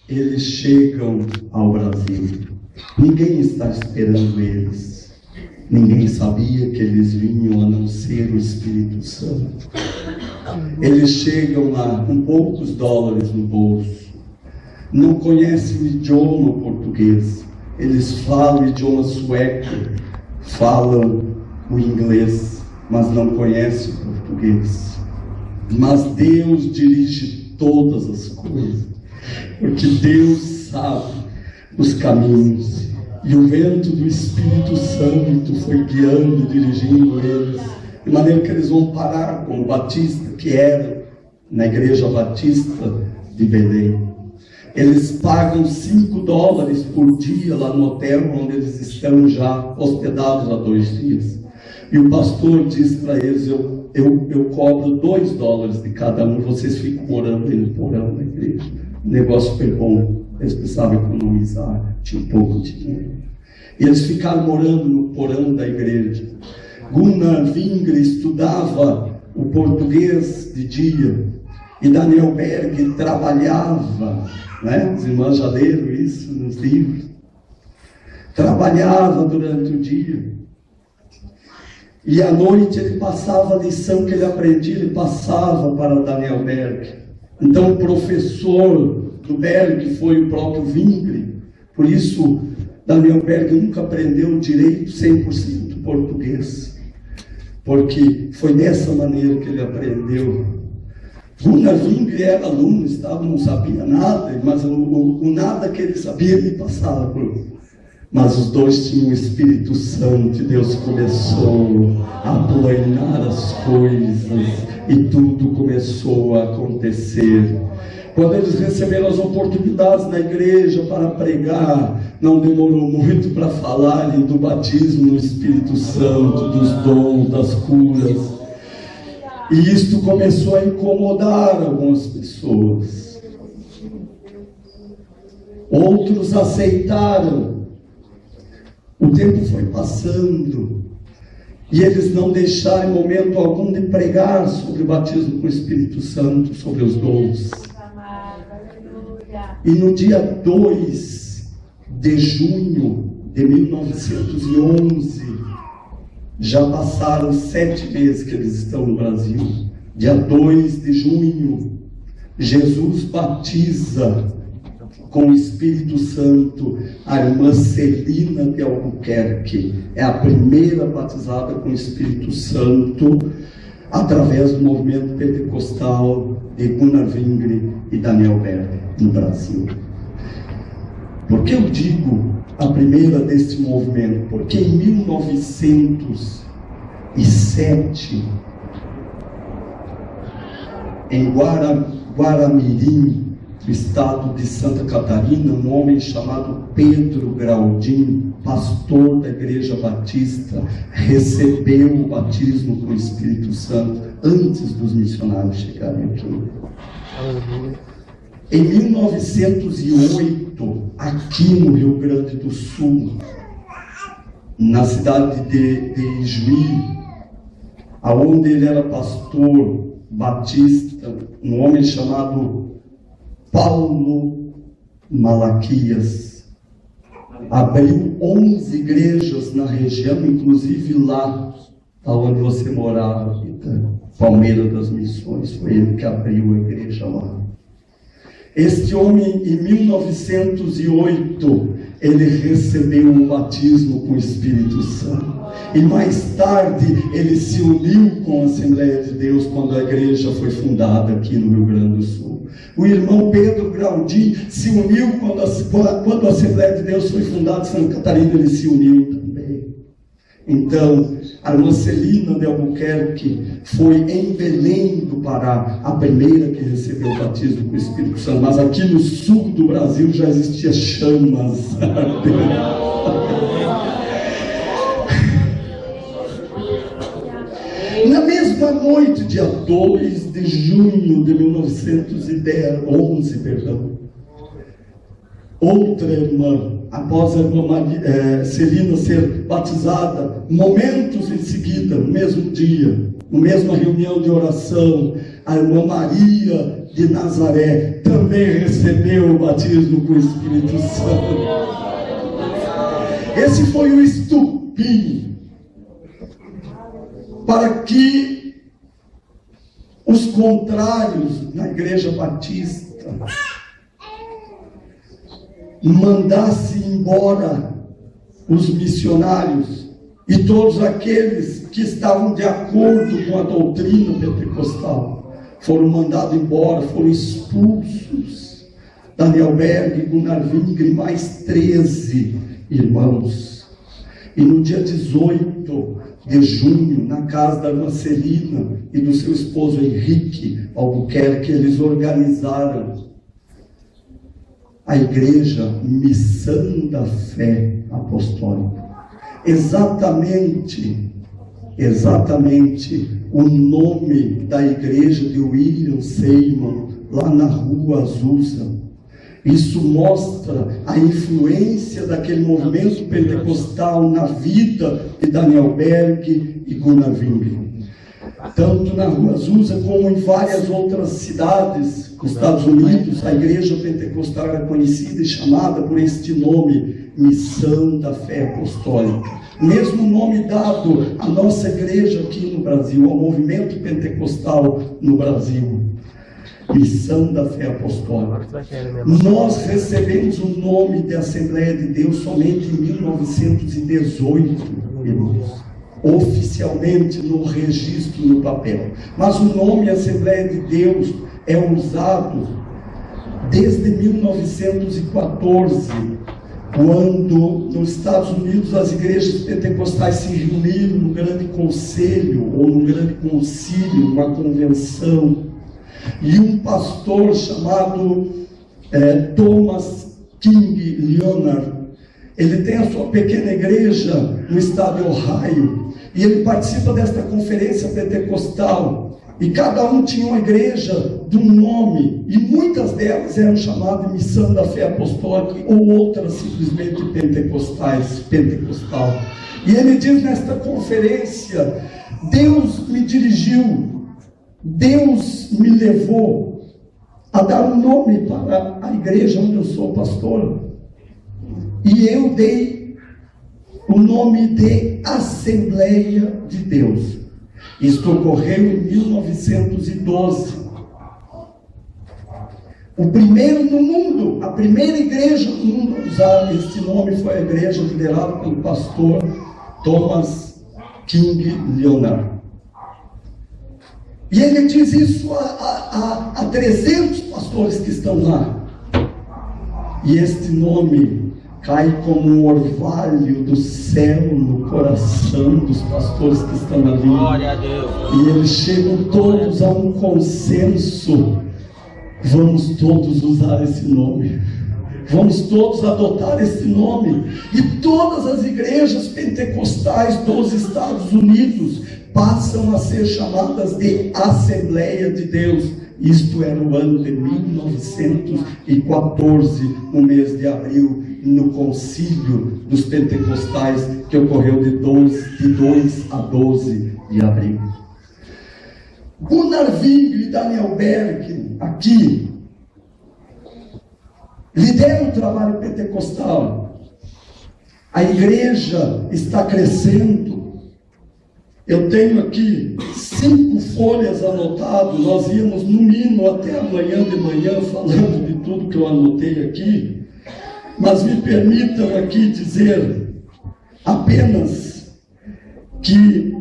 eles chegam ao Brasil. Ninguém está esperando eles. Ninguém sabia que eles vinham a não ser o Espírito Santo. Eles chegam lá com poucos dólares no bolso. Não conhecem o idioma português. Eles falam o idioma sueco, falam o inglês, mas não conhecem o português. Mas Deus dirige todas as coisas, porque Deus sabe os caminhos. E o vento do Espírito Santo foi guiando e dirigindo eles, de maneira que eles vão parar com o Batista, que era na Igreja Batista de Belém. Eles pagam $5 por dia lá no hotel onde eles estão já hospedados há 2 dias. E o pastor diz para eles: eu cobro $2 de cada um, vocês ficam morando aí no porão da igreja. O negócio foi bom, eles precisavam economizar, tinha pouco dinheiro. E eles ficaram morando no porão da igreja. Gunnar Wingre estudava o português de dia, e Daniel Berg trabalhava, né? Os irmãos já leram isso nos livros. Trabalhava durante o dia, e à noite ele passava a lição que ele aprendia, ele passava para Daniel Berg. Então o professor do Berg foi o próprio Wingre. Por isso Daniel Berg nunca aprendeu direito 100% português, porque foi dessa maneira que ele aprendeu. Gunnar Wingre era aluno, não sabia nada, mas o nada que ele sabia ele passava por. Mas os dois tinham o Espírito Santo, e Deus começou a planear as coisas, e tudo começou a acontecer. Quando eles receberam as oportunidades na igreja para pregar, não demorou muito para falarem do batismo no Espírito Santo, dos dons, das curas. E isto começou a incomodar algumas pessoas. Outros aceitaram. O tempo foi passando, e eles não deixaram em momento algum de pregar sobre o batismo com o Espírito Santo, sobre os dons. E no dia 2 de junho de 1911, já passaram 7 meses que eles estão no Brasil. Dia 2 de junho, Jesus batiza com o Espírito Santo a irmã Celina de Albuquerque. É a primeira batizada com o Espírito Santo através do movimento pentecostal de Gunnar Wingre e Daniel Berg no Brasil. Por que eu digo a primeira deste movimento, porque em 1907, em Guaramirim, no estado de Santa Catarina, um homem chamado Pedro Graudin, pastor da Igreja Batista, recebeu o batismo com o Espírito Santo antes dos missionários chegarem aqui. Em 1908, aqui no Rio Grande do Sul, na cidade de Ijuí, aonde ele era pastor batista, um homem chamado Paulo Malaquias, abriu 11 igrejas na região, inclusive lá onde você morava, Palmeira das Missões. Foi ele que abriu a igreja lá. Este homem, em 1908, ele recebeu o batismo com o Espírito Santo. E mais tarde, ele se uniu com a Assembleia de Deus quando a igreja foi fundada aqui no Rio Grande do Sul. O irmão Pedro Graudin se uniu quando a Assembleia de Deus foi fundada em Santa Catarina, ele se uniu também. Então, a irmã Celina de Albuquerque foi em Belém do Pará a primeira que recebeu o batismo com o Espírito Santo. Mas aqui no sul do Brasil já existia chamas. Na mesma noite, dia 2 de junho de 1911, outra irmã, após a irmã Celina ser batizada, momentos em seguida, no mesmo dia, na mesma reunião de oração, a irmã Maria de Nazaré também recebeu o batismo com o Espírito Santo. Esse foi o estupim para que os contrários na Igreja Batista mandassem embora os missionários e todos aqueles que estavam de acordo com a doutrina pentecostal foram mandados embora, foram expulsos. Daniel Berg, Gunnar Wingren, mais 13 irmãos. E no dia 18 de junho, na casa da irmã Celina e do seu esposo Henrique Albuquerque, eles organizaram a igreja Missão da Fé Apostólica. Exatamente o nome da igreja de William Seymour, lá na rua Azusa. Isso mostra a influência daquele movimento pentecostal na vida de Daniel Berg e Gunnar Wingren. Tanto na rua Azusa como em várias outras cidades dos Estados Unidos, a igreja pentecostal era conhecida e chamada por este nome, Missão da Fé Apostólica. Mesmo nome dado à nossa igreja aqui no Brasil, ao movimento pentecostal no Brasil. Missão da Fé Apostólica. Nós recebemos o nome de Assembleia de Deus somente em 1918, irmãos. Oficialmente no registro, no papel. Mas o nome Assembleia de Deus é usado desde 1914, quando nos Estados Unidos as igrejas pentecostais se reuniram no grande conselho, ou no grande concílio, uma convenção. E um pastor chamado Thomas King Leonard, ele tem a sua pequena igreja no estado de Ohio, e ele participa desta conferência pentecostal, e cada um tinha uma igreja de um nome, e muitas delas eram chamadas de Missão da Fé Apostólica, ou outras simplesmente pentecostal. E ele diz nesta conferência: Deus me dirigiu, Deus me levou a dar um nome para a igreja onde eu sou pastor, e eu dei o nome de Assembleia de Deus. Isto ocorreu em 1912. O primeiro no mundo, a primeira igreja no mundo a usar este nome foi a igreja liderada pelo pastor Thomas King Leonard. E ele diz isso a 300 pastores que estão lá. E este nome cai como um orvalho do céu no coração dos pastores que estão ali. Glória a Deus. E eles chegam todos a um consenso: vamos todos usar esse nome, vamos todos adotar esse nome. E todas as igrejas pentecostais dos Estados Unidos passam a ser chamadas de Assembleia de Deus. Isto era no ano de 1914, no mês de abril, no concílio dos pentecostais, que ocorreu de 2 a 12 de abril. Gunnar Wingre e Daniel Berg, aqui, lideram o trabalho pentecostal. A igreja está crescendo. Eu tenho aqui 5 folhas anotadas. Nós íamos no mínimo até amanhã de manhã falando de tudo que eu anotei aqui. Mas me permitam aqui dizer apenas que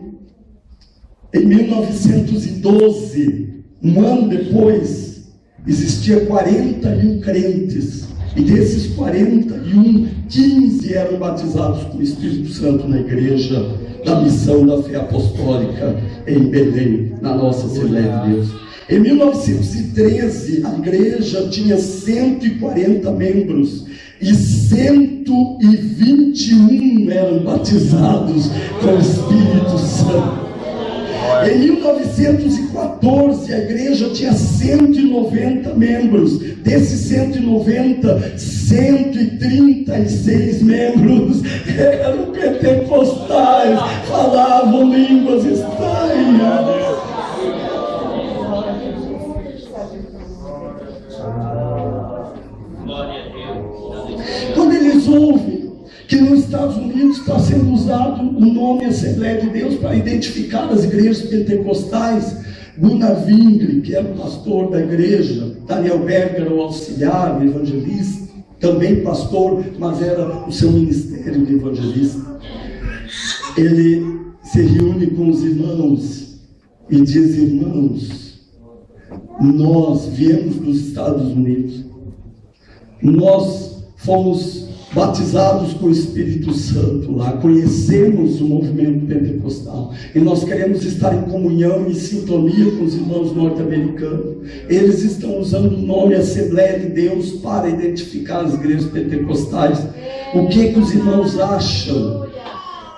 em 1912, um ano depois, existia 41 crentes. E desses 41, 15 eram batizados com o Espírito Santo na igreja da Missão da Fé Apostólica em Belém, na nossa Assembleia de Deus. Em 1913, a igreja tinha 140 membros e 121 eram batizados com o Espírito Santo. Em 1914, a igreja tinha 190 membros. Desses 190, 136 membros eram pentecostais, falavam línguas estranhas. Quando eles ouvem que nos Estados Unidos está sendo usado o nome Assembleia de Deus para identificar as igrejas pentecostais, Gunnar Wingre, que era o pastor da igreja, Daniel Berg era o auxiliar, o evangelista, também pastor, mas era o seu ministério de evangelista. Ele se reúne com os irmãos e diz: irmãos, nós viemos dos Estados Unidos, nós fomos batizados com o Espírito Santo lá, conhecemos o movimento pentecostal e nós queremos estar em comunhão e sintonia com os irmãos norte-americanos. Eles estão usando o nome Assembleia de Deus para identificar as igrejas pentecostais. O que os irmãos acham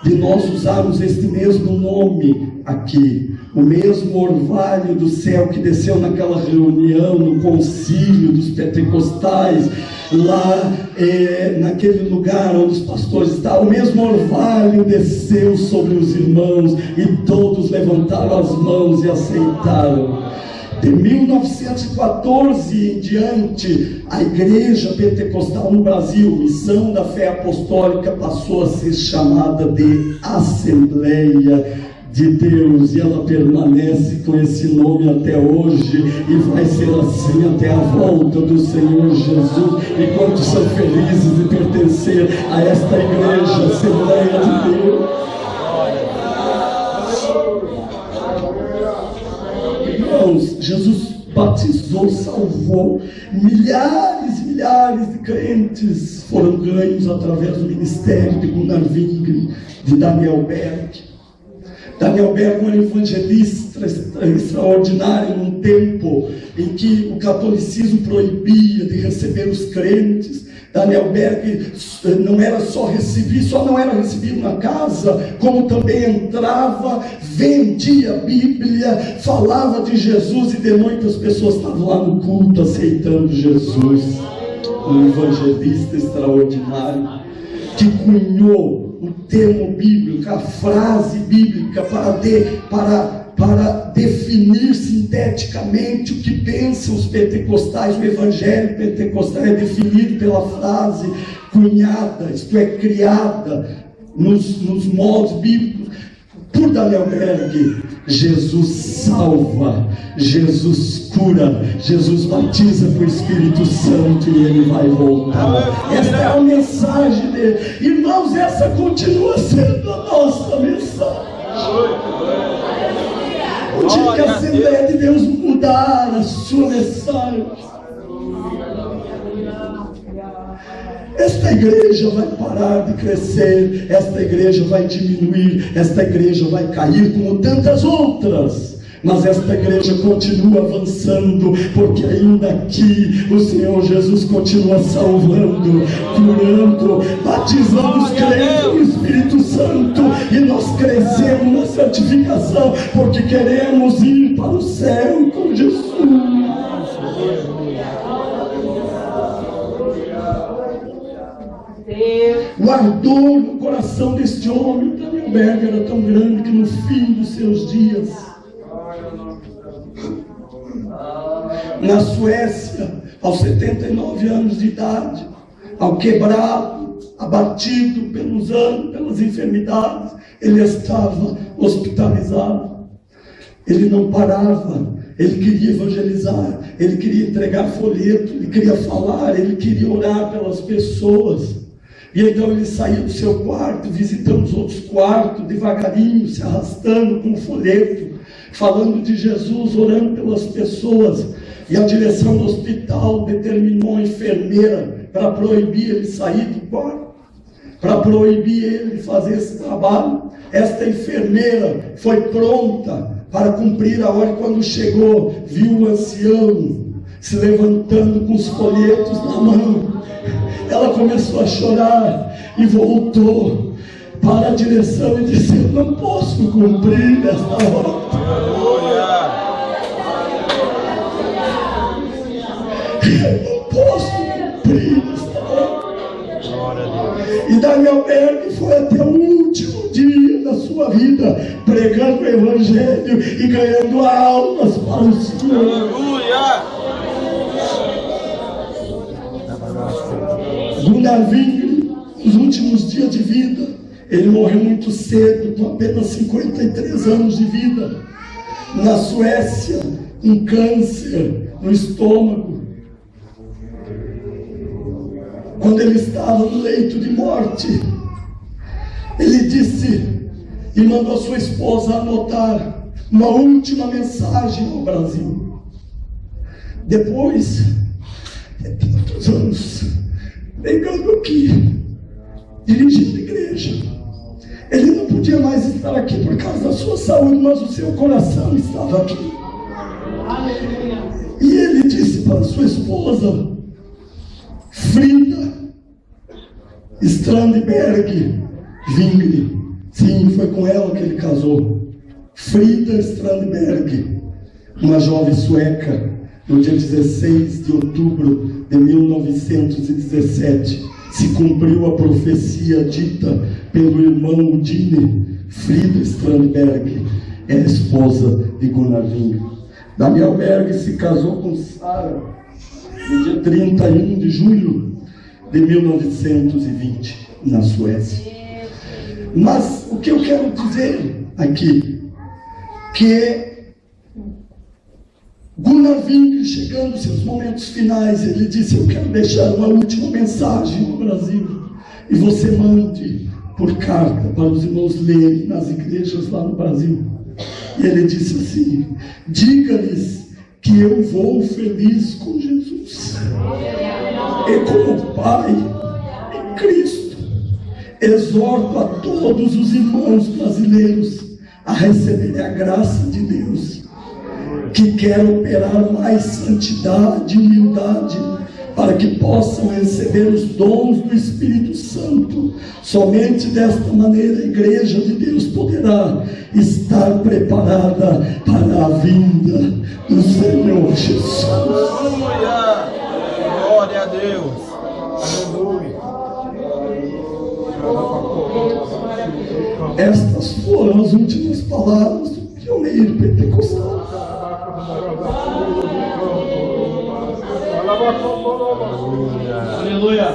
de nós usarmos este mesmo nome aqui? O mesmo orvalho do céu que desceu naquela reunião, no concílio dos pentecostais, lá naquele lugar onde os pastores estavam, o mesmo orvalho desceu sobre os irmãos e todos levantaram as mãos e aceitaram. De 1914 em diante, a igreja pentecostal no Brasil, Missão da Fé Apostólica, passou a ser chamada de Assembleia de Deus, e ela permanece com esse nome até hoje, e vai ser assim até a volta do Senhor Jesus. E quantos são felizes de pertencer a esta igreja, Assembleia de Deus. Irmãos, Jesus batizou, salvou milhares e milhares de crentes, foram ganhos através do ministério de Gunnar Wingre, de Daniel Berg. Daniel Berg, um evangelista extraordinário, num tempo em que o catolicismo proibia de receber os crentes. Daniel Berg não era só recebido na casa, como também entrava, vendia a Bíblia, falava de Jesus, e de muitas pessoas estavam lá no culto aceitando Jesus. Um evangelista extraordinário que cunhou o termo bíblico, a frase bíblica para definir sinteticamente o que pensam os pentecostais. O evangelho pentecostal é definido pela frase cunhada, isto é, criada nos modos bíblicos por Daniel Berg. Jesus salva, Jesus cura, Jesus batiza com o Espírito Santo e Ele vai voltar. Esta é a mensagem dele. Irmãos, essa continua sendo a nossa mensagem. O dia que a Assembleia de Deus mudar a sua mensagem, Esta igreja vai parar de crescer, esta igreja vai diminuir, esta igreja vai cair como tantas outras. Mas esta igreja continua avançando, porque ainda aqui o Senhor Jesus continua salvando, curando, batizando os crentes no Espírito Santo, e nós crescemos na santificação, porque queremos ir para o céu com Jesus. O ardor no coração deste homem, Daniel Berg, era tão grande que no fim dos seus dias, na Suécia, aos 79 anos de idade, ao quebrado, abatido pelos anos, pelas enfermidades, ele estava hospitalizado. Ele não parava, ele queria evangelizar, ele queria entregar folheto, ele queria falar, ele queria orar pelas pessoas. E então ele saía do seu quarto, visitando os outros quartos, devagarinho, se arrastando com o folheto, falando de Jesus, orando pelas pessoas. E a direção do hospital determinou a enfermeira para proibir ele sair do quarto, para proibir ele de fazer esse trabalho. Esta enfermeira foi pronta para cumprir a ordem. Quando chegou, viu o ancião se levantando com os folhetos na mão. Ela começou a chorar e voltou para a direção e disse: eu não posso cumprir esta ordem. Eu não posso cumprir esta ordem. E Daniel Berg foi até o último dia da sua vida pregando o Evangelho e ganhando almas para o Senhor. Aleluia! Gunnar Wingren, nos últimos dias de vida, ele morreu muito cedo, com apenas 53 anos de vida, na Suécia, um câncer no estômago. Quando ele estava no leito de morte, ele disse e mandou a sua esposa anotar uma última mensagem ao Brasil. Depois de tantos anos pregando aqui, dirigindo a igreja, ele não podia mais estar aqui por causa da sua saúde, mas o seu coração estava aqui. E ele disse para sua esposa, Frida Strandberg Wingren, sim, foi com ela que ele casou, Frida Strandberg, uma jovem sueca, no dia 16 de outubro de 1917, se cumpriu a profecia dita pelo irmão Udine. Frida Strandberg é a esposa de Gunnar Wingren. Daniel Berg se casou com Sara no dia 31 de julho de 1920, na Suécia. Mas o que eu quero dizer aqui, que Gunnar Wingren, chegando aos seus momentos finais, ele disse: eu quero deixar uma última mensagem no Brasil, e você mande por carta para os irmãos lerem nas igrejas lá no Brasil. E ele disse assim: diga-lhes que eu vou feliz com Jesus e como Pai em Cristo. Exorto a todos os irmãos brasileiros a receberem a graça de Deus, que quer operar mais santidade e humildade, para que possam receber os dons do Espírito Santo. Somente desta maneira a igreja de Deus poderá estar preparada para a vinda do Senhor Jesus. Aleluia! Glória a Deus! Aleluia! Estas foram as últimas palavras do pioneiro pentecostal. Aleluia!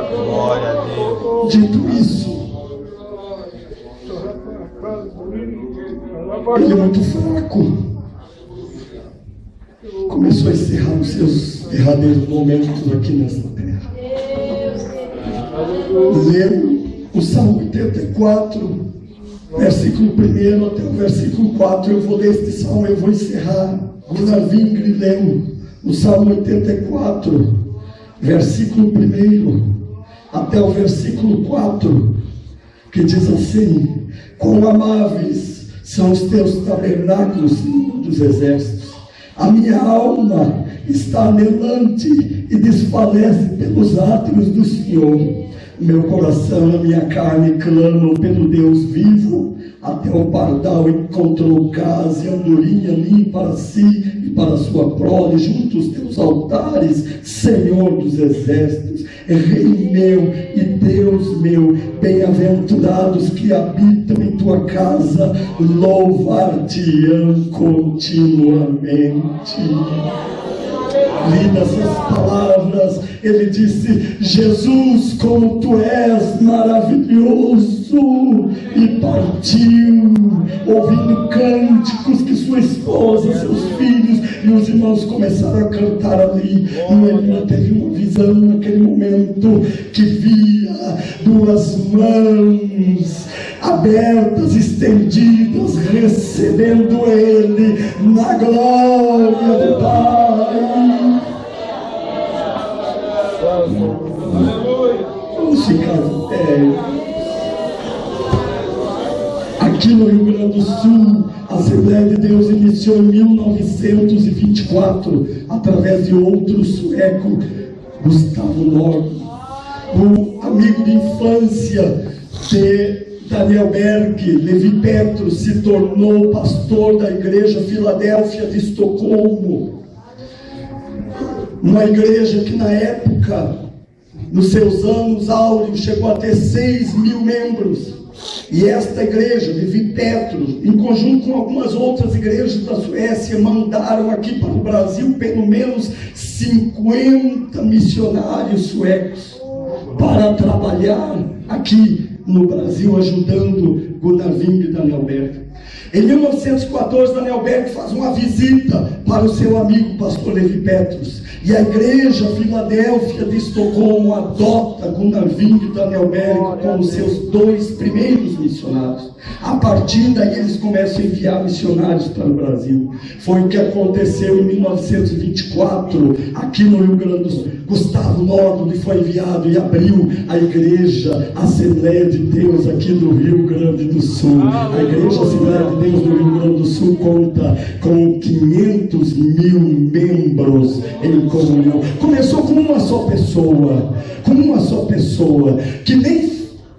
Glória a Deus! Dito isso, ele é muito fraco, começou a encerrar os seus derradeiros momentos aqui nesta terra. Lendo o Salmo 84, versículo 1 até o versículo 4, eu vou ler este salmo, eu vou encerrar. Gunnar Wingren leu o Salmo 84, versículo 1 até o versículo 4, que diz assim: quão amáveis são os teus tabernáculos, Senhor dos exércitos. A minha alma está anelante e desfalece pelos átrios do Senhor. Meu coração e a minha carne clamam pelo Deus vivo. Até o pardal encontrou casa e andorinha ali para si e para sua prole, junto aos teus altares, Senhor dos exércitos. Rei meu e Deus meu, bem-aventurados que habitam em tua casa, louvar-te-ão continuamente. Lidas essas palavras, ele disse: Jesus, como tu és maravilhoso, e partiu, ouvindo cânticos que sua esposa, seus filhos e os irmãos começaram a cantar ali. E ele teve uma visão naquele momento, que via duas mãos abertas, estendidas, recebendo ele na glória do Pai. Vamos ficar de pé. Aqui no Rio Grande do Sul, a Assembleia de Deus iniciou em 1924, através de outro sueco, Gustavo Nord, um amigo de infância de Daniel Berg. Levi Petrus se tornou pastor da igreja Filadélfia de Estocolmo, uma igreja que na época, nos seus anos áureos, chegou a ter 6.000 membros. E esta igreja, Levi Petrus, em conjunto com algumas outras igrejas da Suécia, mandaram aqui para o Brasil pelo menos 50 missionários suecos para trabalhar aqui no Brasil, ajudando Gunnar Wing e Daniel Berg. Em 1914, Daniel Berg faz uma visita para o seu amigo pastor Levi Petrus, e a igreja Filadélfia de Estocolmo adota Gunnar Wing e Daniel Berg como seus 2 primeiros missionários. A partir daí eles começam a enviar missionários para o Brasil. Foi o que aconteceu em 1924, aqui no Rio Grande do Sul. Gustavo Nord foi enviado e abriu a igreja Assembleia de Deus aqui no Rio Grande do Sul. A igreja Assembleia de Deus no Rio Grande do Sul conta com 500.000 membros em comunhão. Começou com uma só pessoa, que nem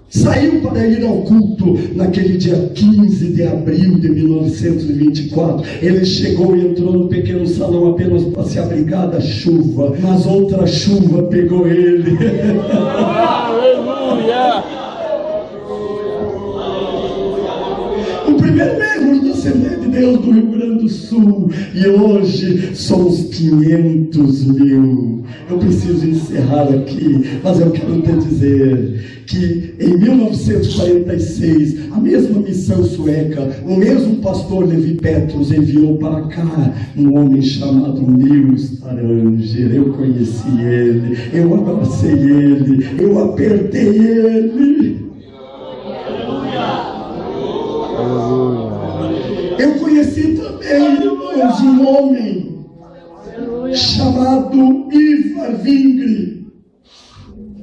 saiu para ir ao culto naquele dia 15 de abril de 1924. Ele chegou e entrou no pequeno salão apenas para se abrigar da chuva, mas outra chuva pegou ele. Aleluia! O primeiro membro da Assembleia de Deus do Rio Grande do Sul, e hoje somos 500.000. Eu preciso encerrar aqui, mas eu quero te dizer que em 1946, a mesma missão sueca, o mesmo pastor Levi Petrus enviou para cá um homem chamado Nils Aranger. Eu conheci ele, eu abracei ele, eu apertei ele. Eu conheci também, irmãos, um homem chamado Ivar Vingre.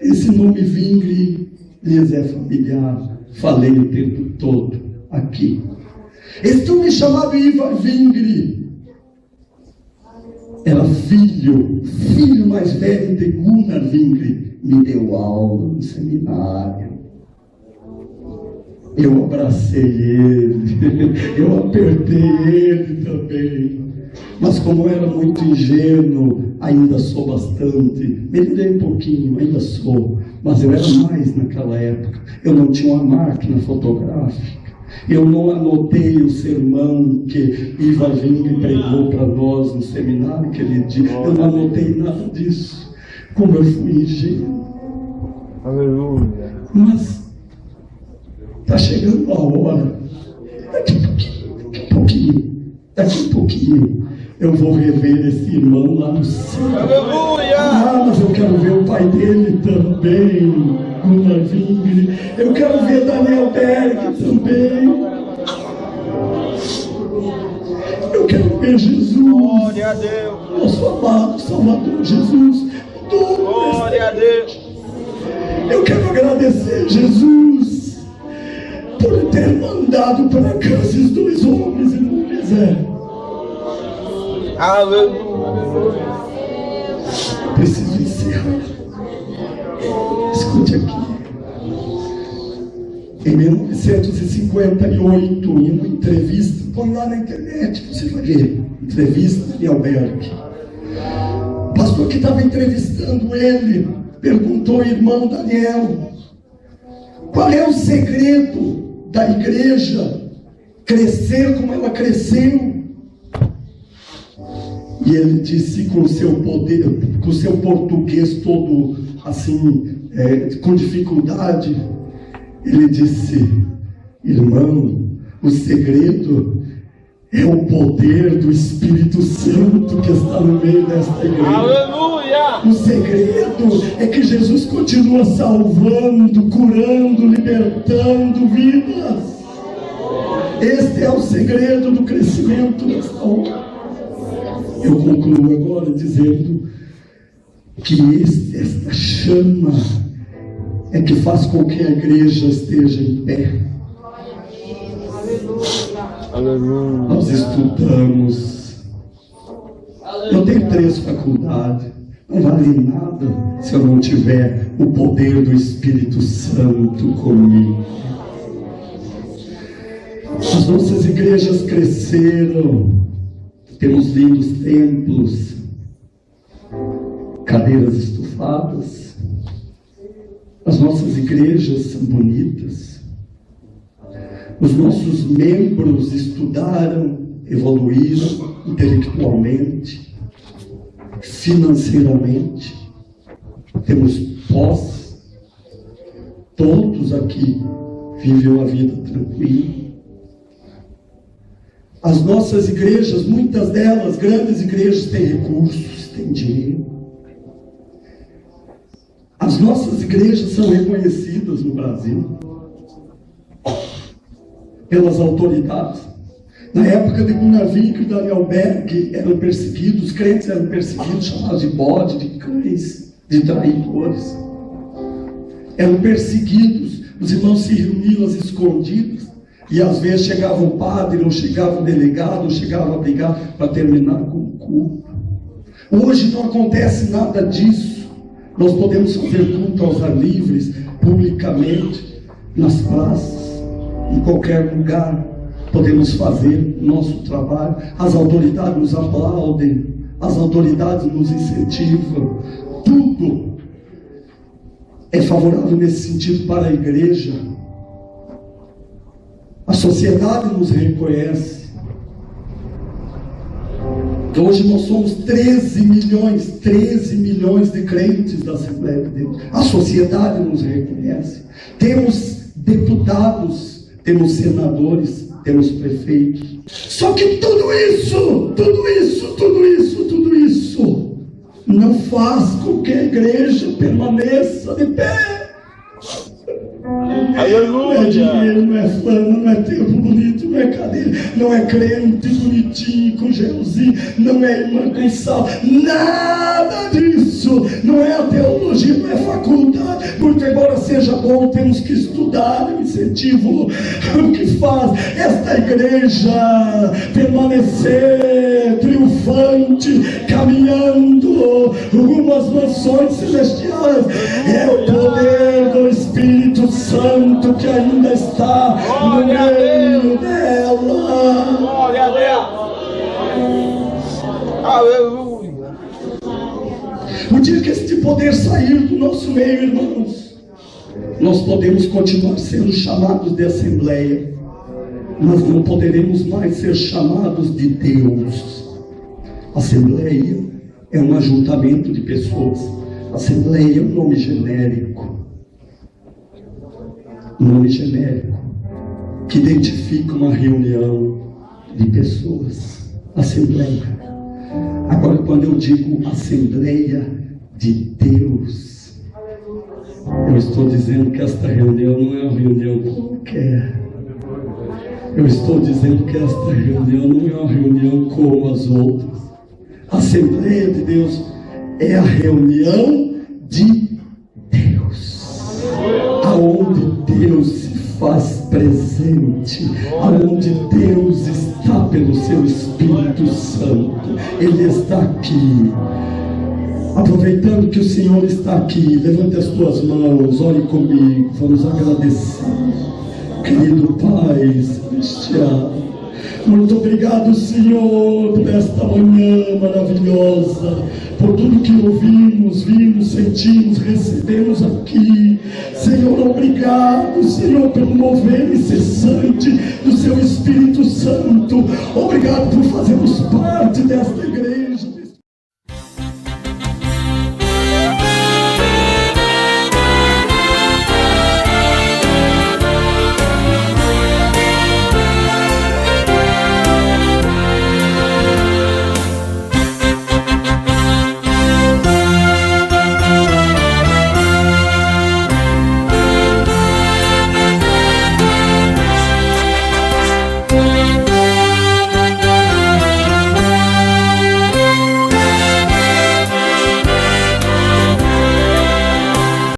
Esse nome Vingre lhes é familiar. Falei o tempo todo aqui. Esse homem chamado Ivar Vingre era filho mais velho de Gunnar Vingre. Me deu aula no seminário. Eu abracei ele, eu apertei ele também. Mas como era muito ingênuo, ainda sou bastante. Melhorei um pouquinho, ainda sou. Mas eu era mais naquela época. Eu não tinha uma máquina fotográfica. Eu não anotei o sermão que Ivar Ving pregou para nós no seminário aquele dia. Eu não anotei nada disso. Como eu fui ingênuo. Aleluia! Mas está chegando a hora. Daqui a pouquinho, eu vou rever esse irmão lá no céu. Aleluia! Mas eu quero ver o pai dele também, Gunnar Vingre. Eu quero ver Daniel Berg também. Eu quero ver Jesus. Glória a Deus! Nosso amado Salvador Jesus. Todo Deus. Eu quero agradecer, Jesus, por ter mandado para cá esses dois homens e não quiser. Aleluia. Preciso encerrar. Escute aqui. Em 1958, em uma entrevista, põe lá na internet, você vai ver, entrevista de Albergue. O pastor que estava entrevistando ele perguntou ao irmão Daniel: qual é o segredo da igreja crescer como ela cresceu? E ele disse com o seu poder, com o seu português todo assim, com dificuldade, ele disse: irmão, o segredo é o poder do Espírito Santo que está no meio desta igreja. Aleluia. O segredo é que Jesus continua salvando, curando, libertando vidas. Este é o segredo do crescimento desta obra. Eu concluo agora dizendo que esta chama é que faz com que a igreja esteja em pé. Aleluia. Nós estudamos. Eu tenho 3 faculdades. Não vale nada se eu não tiver o poder do Espírito Santo comigo. As nossas igrejas cresceram. Temos lindos templos, cadeiras estufadas. As nossas igrejas são bonitas. Os nossos membros estudaram, evoluíram intelectualmente, financeiramente. Temos pós. Todos aqui vivem uma vida tranquila. As nossas igrejas, muitas delas, grandes igrejas, têm recursos, têm dinheiro. As nossas igrejas são reconhecidas no Brasil pelas autoridades. Na época de Gunavik e Daniel Berg eram perseguidos, os crentes eram perseguidos, chamados de bode, de cães, de traidores. Eram perseguidos, os irmãos se reuniam às escondidas. E às vezes chegava o padre, ou chegava o delegado, ou chegava a brigar para terminar com o culto. Hoje não acontece nada disso. Nós podemos fazer culto aos ar livres, publicamente, nas praças, em qualquer lugar. Podemos fazer o nosso trabalho. As autoridades nos aplaudem, as autoridades nos incentivam. Tudo é favorável nesse sentido para a igreja. A sociedade nos reconhece. Hoje nós somos 13 milhões de crentes da Assembleia de Deus. A sociedade nos reconhece. Temos deputados, temos senadores, temos prefeitos. Só que tudo isso não faz com que a igreja permaneça de pé. Aleluia. Não é dinheiro, não é fama, não é tempo bonito, não é cadeira, não é crente bonitinho com gelzinho, não é irmã com sal, nada disso. Não é a teologia, não é faculdade, porque embora seja bom, temos que estudar. Eu incentivo o que faz esta igreja permanecer triunfante, caminhando rumo às mansões celestiais. É o poder do Espírito Santo que ainda está no meio dela. Glória a Deus. Aleluia. O dia que este poder sair do nosso meio, irmãos, nós podemos continuar sendo chamados de assembleia, mas não poderemos mais ser chamados de Deus. Assembleia é um ajuntamento de pessoas. Assembleia é um nome genérico. Um nome genérico que identifica uma reunião de pessoas. Assembleia. Agora, quando eu digo Assembleia de Deus, eu estou dizendo que esta reunião não é uma reunião qualquer. Eu estou dizendo que esta reunião não é uma reunião como as outras. A Assembleia de Deus é a reunião de faz presente, aonde Deus está pelo seu Espírito Santo. Ele está aqui. Aproveitando que o Senhor está aqui, levante as tuas mãos, ore comigo, vamos agradecer. Querido Pai Celestial, muito obrigado, Senhor, por esta manhã maravilhosa, por tudo que ouvimos, vimos, sentimos, recebemos aqui. Senhor, obrigado, Senhor, pelo mover incessante do seu Espírito Santo. Obrigado por fazermos parte desta igreja.